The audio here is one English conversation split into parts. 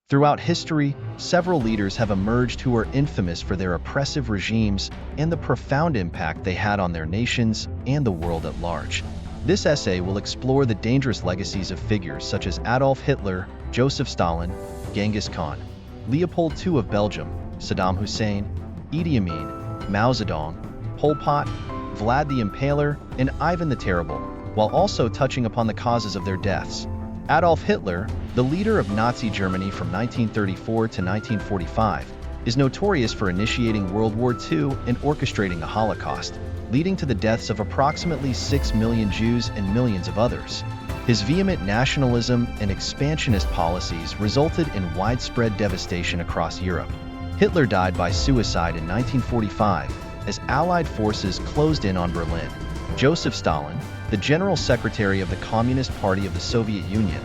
Throughout history, several leaders have emerged who are infamous for their oppressive regimes and the profound impact they had on their nations and the world at large. This essay will explore the dangerous legacies of figures such as Adolf Hitler, Joseph Stalin, Genghis Khan, Leopold II of Belgium, Saddam Hussein, Idi Amin, Mao Zedong, Pol Pot, Vlad the Impaler, and Ivan the Terrible, while also touching upon the causes of their deaths. Adolf Hitler, the leader of Nazi Germany from 1934 to 1945, is notorious for initiating World War II and orchestrating a Holocaust, leading to the deaths of approximately 6 million Jews and millions of others. His vehement nationalism and expansionist policies resulted in widespread devastation across Europe. Hitler died by suicide in 1945 as Allied forces closed in on Berlin. Joseph Stalin, the General Secretary of the Communist Party of the Soviet Union,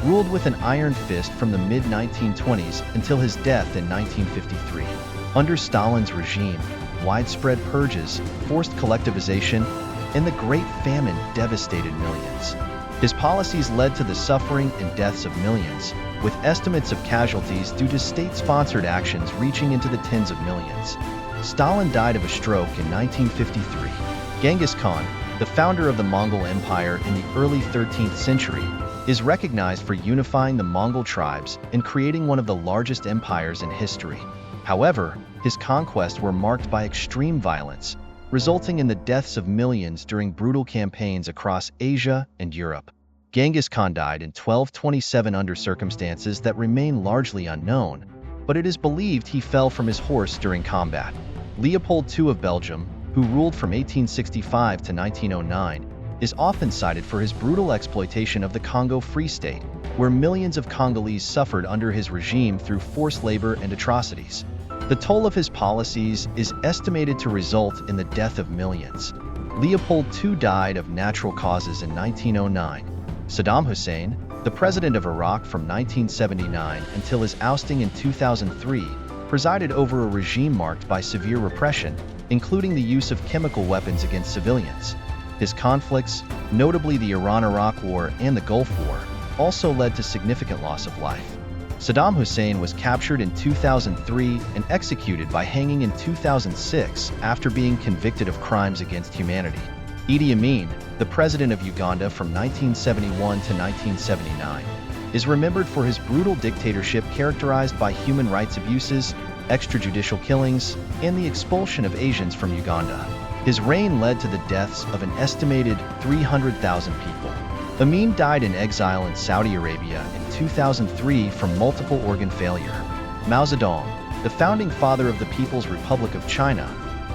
ruled with an iron fist from the mid-1920s until his death in 1953. Under Stalin's regime, widespread purges, forced collectivization, and the Great Famine devastated millions. His policies led to the suffering and deaths of millions, with estimates of casualties due to state-sponsored actions reaching into the tens of millions. Stalin died of a stroke in 1953. Genghis Khan, the founder of the Mongol Empire in the early 13th century, is recognized for unifying the Mongol tribes and creating one of the largest empires in history. However, his conquests were marked by extreme violence, resulting in the deaths of millions during brutal campaigns across Asia and Europe. Genghis Khan died in 1227 under circumstances that remain largely unknown, but it is believed he fell from his horse during combat. Leopold II of Belgium, who ruled from 1865 to 1909, is often cited for his brutal exploitation of the Congo Free State, where millions of Congolese suffered under his regime through forced labor and atrocities. The toll of his policies is estimated to result in the death of millions. Leopold II died of natural causes in 1909. Saddam Hussein, the president of Iraq from 1979 until his ousting in 2003, presided over a regime marked by severe repression, including the use of chemical weapons against civilians. His conflicts, notably the Iran-Iraq War and the Gulf War, also led to significant loss of life. Saddam Hussein was captured in 2003 and executed by hanging in 2006 after being convicted of crimes against humanity. Idi Amin, the president of Uganda from 1971 to 1979, is remembered for his brutal dictatorship characterized by human rights abuses, extrajudicial killings, and the expulsion of Asians from Uganda. His reign led to the deaths of an estimated 300,000 people. Amin died in exile in Saudi Arabia in 2003 from multiple organ failure. Mao Zedong, the founding father of the People's Republic of China,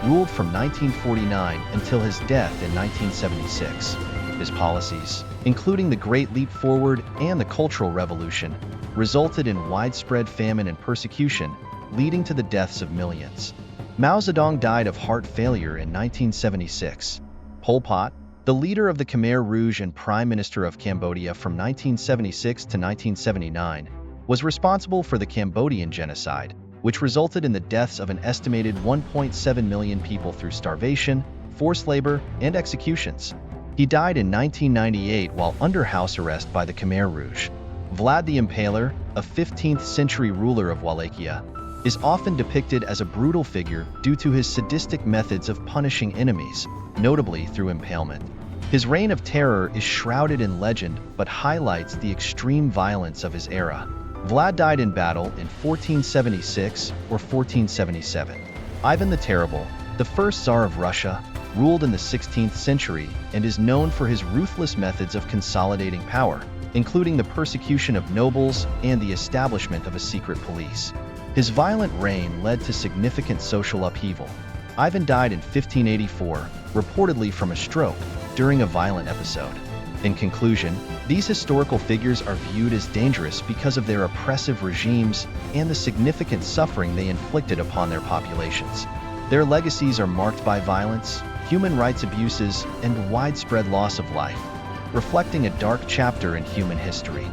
ruled from 1949 until his death in 1976. His policies, including the Great Leap Forward and the Cultural Revolution, resulted in widespread famine and persecution, leading to the deaths of millions. Mao Zedong died of heart failure in 1976. Pol Pot, the leader of the Khmer Rouge and Prime Minister of Cambodia from 1976 to 1979, was responsible for the Cambodian genocide, which resulted in the deaths of an estimated 1.7 million people through starvation, forced labor, and executions. He died in 1998 while under house arrest by the Khmer Rouge. Vlad the Impaler, a 15th century ruler of Wallachia, is often depicted as a brutal figure due to his sadistic methods of punishing enemies, notably through impalement. His reign of terror is shrouded in legend but highlights the extreme violence of his era. Vlad died in battle in 1476 or 1477. Ivan the Terrible, the first Tsar of Russia, ruled in the 16th century and is known for his ruthless methods of consolidating power, including the persecution of nobles and the establishment of a secret police. His violent reign led to significant social upheaval. Ivan died in 1584, reportedly from a stroke, during a violent episode. In conclusion, these historical figures are viewed as dangerous because of their oppressive regimes and the significant suffering they inflicted upon their populations. Their legacies are marked by violence, human rights abuses, and widespread loss of life, reflecting a dark chapter in human history.